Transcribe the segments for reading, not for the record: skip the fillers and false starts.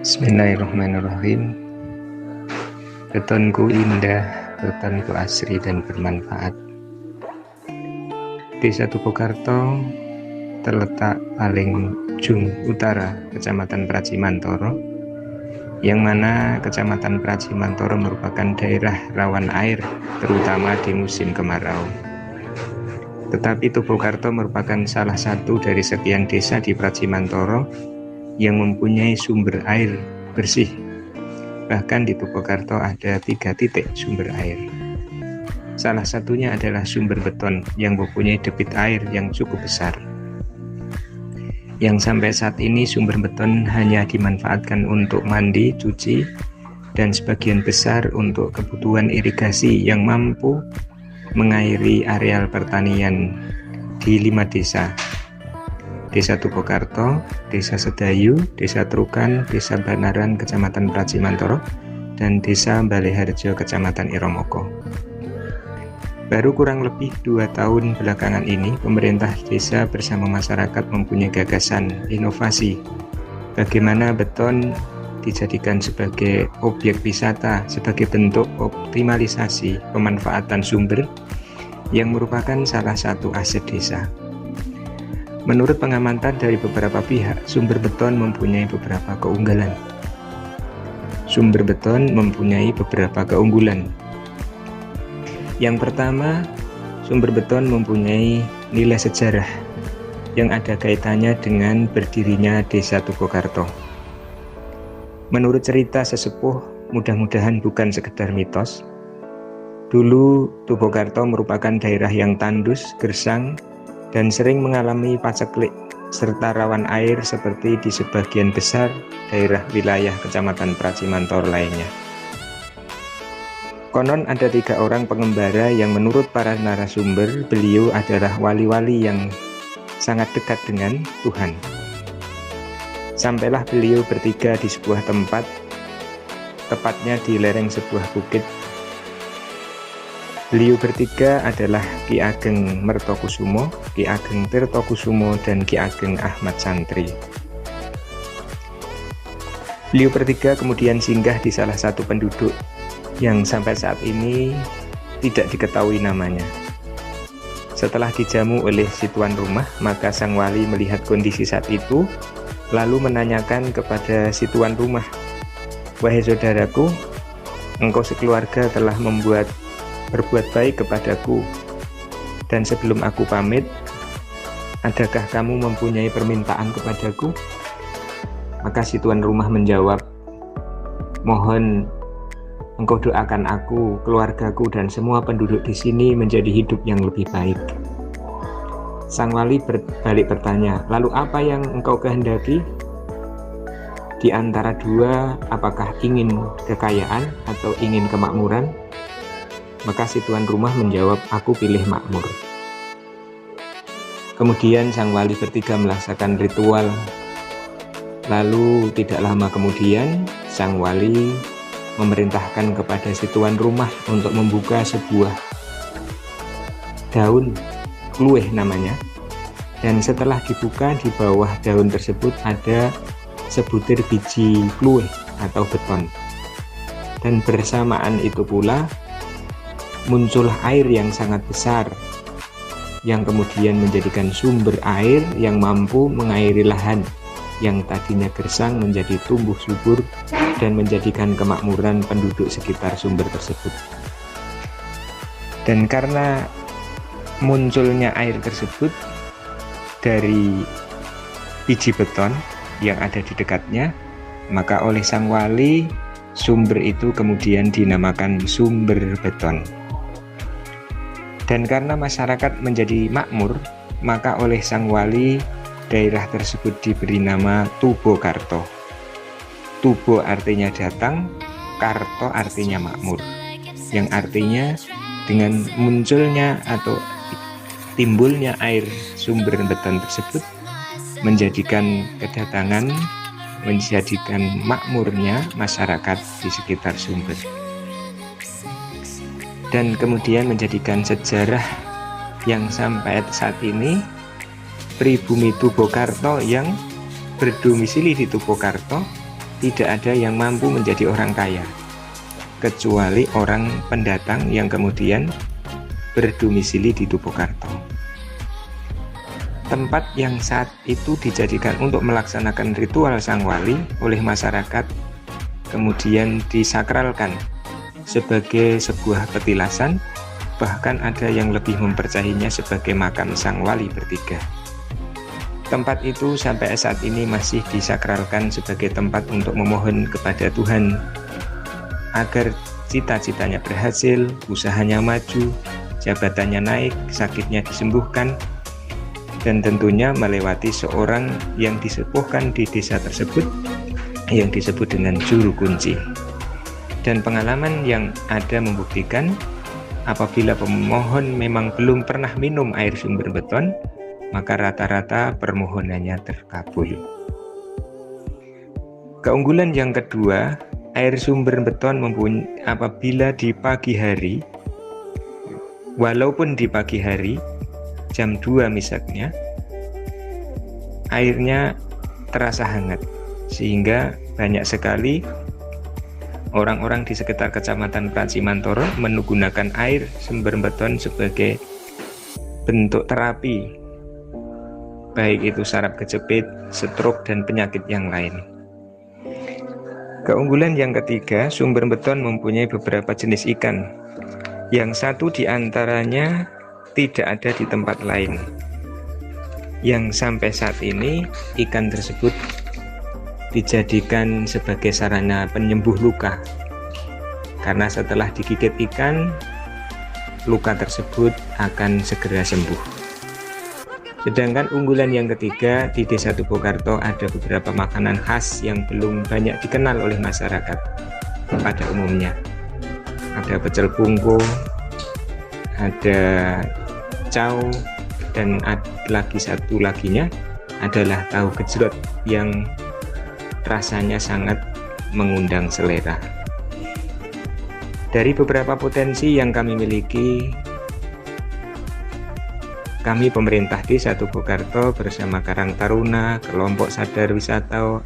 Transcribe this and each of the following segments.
Bismillahirrahmanirrahim. Betonku indah, betonku asri dan bermanfaat. Desa Tupokarto terletak paling ujung utara Kecamatan Pracimantoro, yang mana Kecamatan Pracimantoro merupakan daerah rawan air, terutama di musim kemarau. Tetapi Tupokarto merupakan salah satu dari sekian desa di Pracimantoro yang mempunyai sumber air bersih. Bahkan di Tupokarto ada 3 titik sumber air. Salah satunya adalah sumber beton yang mempunyai debit air yang cukup besar. Yang sampai saat ini sumber beton hanya dimanfaatkan untuk mandi, cuci, dan sebagian besar untuk kebutuhan irigasi yang mampu mengairi areal pertanian di 5 desa. Desa Tupokarto, Desa Sedayu, Desa Trukan, Desa Banaran, Kecamatan Pracimantoro, dan Desa Baleharjo, Kecamatan Iromoko. Baru kurang lebih 2 tahun belakangan ini, pemerintah desa bersama masyarakat mempunyai gagasan inovasi bagaimana beton dijadikan sebagai objek wisata sebagai bentuk optimalisasi pemanfaatan sumber yang merupakan salah satu aset desa. Menurut pengamatan dari beberapa pihak, sumber beton mempunyai beberapa keunggulan. Yang pertama, sumber beton mempunyai nilai sejarah yang ada kaitannya dengan berdirinya Desa Tupokarto. Menurut cerita sesepuh, mudah-mudahan bukan sekedar mitos, dulu Tupokarto merupakan daerah yang tandus, gersang, dan sering mengalami paceklik serta rawan air seperti di sebagian besar daerah wilayah Kecamatan Pracimantoro lainnya. Konon ada 3 orang pengembara yang menurut para narasumber beliau adalah wali-wali yang sangat dekat dengan Tuhan. Sampailah beliau bertiga di sebuah tempat, tepatnya di lereng sebuah bukit. Beliau bertiga adalah Ki Ageng Mertokusumo, Ki Ageng Tirtokusumo, dan Ki Ageng Ahmad Santri. Beliau bertiga kemudian singgah di salah satu penduduk yang sampai saat ini tidak diketahui namanya. Setelah dijamu oleh si tuan rumah, maka sang wali melihat kondisi saat itu, lalu menanyakan kepada si tuan rumah, "Wahai saudaraku, engkau sekeluarga telah berbuat baik kepadaku, dan sebelum aku pamit, adakah kamu mempunyai permintaan kepadaku?" Maka si tuan rumah menjawab, "Mohon engkau doakan aku, keluargaku, dan semua penduduk di sini menjadi hidup yang lebih baik." Sang wali berbalik bertanya, "Lalu apa yang engkau kehendaki? Di antara 2, apakah ingin kekayaan atau ingin kemakmuran?" Maka si tuan rumah menjawab, "Aku pilih makmur." Kemudian sang wali bertiga melaksanakan ritual. Lalu tidak lama kemudian sang wali memerintahkan kepada si tuan rumah untuk membuka sebuah daun kluweh namanya. Dan setelah dibuka, di bawah daun tersebut ada sebutir biji kluweh atau beton. Dan bersamaan itu pula muncul air yang sangat besar yang kemudian menjadikan sumber air yang mampu mengairi lahan yang tadinya gersang menjadi tumbuh subur dan menjadikan kemakmuran penduduk sekitar sumber tersebut. Dan karena munculnya air tersebut dari biji beton yang ada di dekatnya, maka oleh sang wali sumber itu kemudian dinamakan sumber beton. Dan karena masyarakat menjadi makmur, maka oleh sang wali daerah tersebut diberi nama Tupokarto. Tubo artinya datang, Karto artinya makmur, yang artinya dengan munculnya atau timbulnya air sumber beton tersebut menjadikan makmurnya masyarakat di sekitar sumber. Dan kemudian menjadikan sejarah yang sampai saat ini pribumi Tupokarto yang berdomisili di Tupokarto tidak ada yang mampu menjadi orang kaya, kecuali orang pendatang yang kemudian berdomisili di Tupokarto. Tempat yang saat itu dijadikan untuk melaksanakan ritual sang wali oleh masyarakat kemudian disakralkan sebagai sebuah petilasan, bahkan ada yang lebih mempercayainya sebagai makam sang wali bertiga. Tempat itu sampai saat ini masih disakralkan sebagai tempat untuk memohon kepada Tuhan agar cita-citanya berhasil, usahanya maju, jabatannya naik, sakitnya disembuhkan, dan tentunya melewati seorang yang disepuhkan di desa tersebut yang disebut dengan juru kunci. Dan pengalaman yang ada membuktikan apabila pemohon memang belum pernah minum air sumber beton, maka rata-rata permohonannya terkabul. Keunggulan yang kedua, air sumber beton apabila di pagi hari, walaupun di pagi hari jam 2 misalnya, airnya terasa hangat, sehingga banyak sekali orang-orang di sekitar Kecamatan Pracimantoro menggunakan air sumber beton sebagai bentuk terapi, baik itu saraf kejepit, stroke, dan penyakit yang lain. Keunggulan yang ketiga, sumber beton mempunyai beberapa jenis ikan. Yang satu diantaranya tidak ada di tempat lain, yang sampai saat ini ikan tersebut dijadikan sebagai sarana penyembuh luka, karena setelah digigit ikan, luka tersebut akan segera sembuh. Sedangkan unggulan yang ketiga, di Desa Tupokarto ada beberapa makanan khas yang belum banyak dikenal oleh masyarakat pada umumnya. Ada pecel bungku, ada cau, dan lagi satu laginya adalah tahu gejrot yang rasanya sangat mengundang selera. Dari beberapa potensi yang kami miliki, kami pemerintah Desa Tupokarto bersama Karang Taruna, kelompok sadar wisata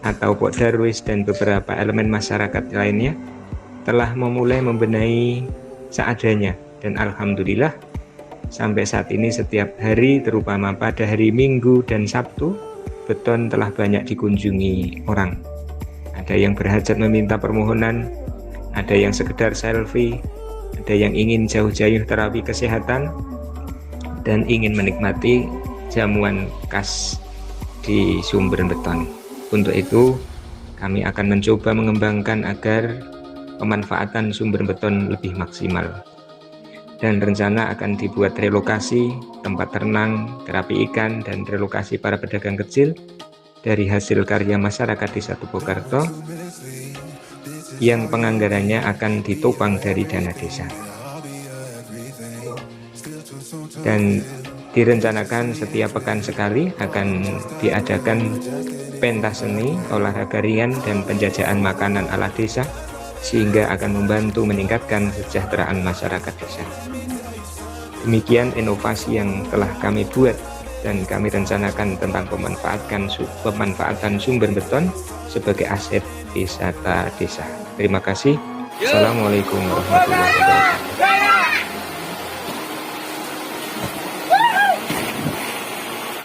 atau Pok Darwis, dan beberapa elemen masyarakat lainnya telah memulai membenahi seadanya, dan alhamdulillah sampai saat ini setiap hari, terutama pada hari Minggu dan Sabtu, beton telah banyak dikunjungi orang. Ada yang berhajat meminta permohonan, ada yang sekedar selfie, ada yang ingin jauh-jauh terapi kesehatan, dan ingin menikmati jamuan khas di sumber beton. Untuk itu, kami akan mencoba mengembangkan agar pemanfaatan sumber beton lebih maksimal. Dan rencana akan dibuat relokasi tempat renang, terapi ikan, dan relokasi para pedagang kecil dari hasil karya masyarakat Desa Tupokarto yang penganggarannya akan ditopang dari dana desa. Dan direncanakan setiap pekan sekali akan diadakan pentas seni, olahraga ringan, dan penjajahan makanan ala desa, sehingga akan membantu meningkatkan kesejahteraan masyarakat desa. Demikian inovasi yang telah kami buat dan kami rencanakan tentang pemanfaatan sumber beton sebagai aset wisata desa. Terima kasih. Assalamualaikum warahmatullahi wabarakatuh.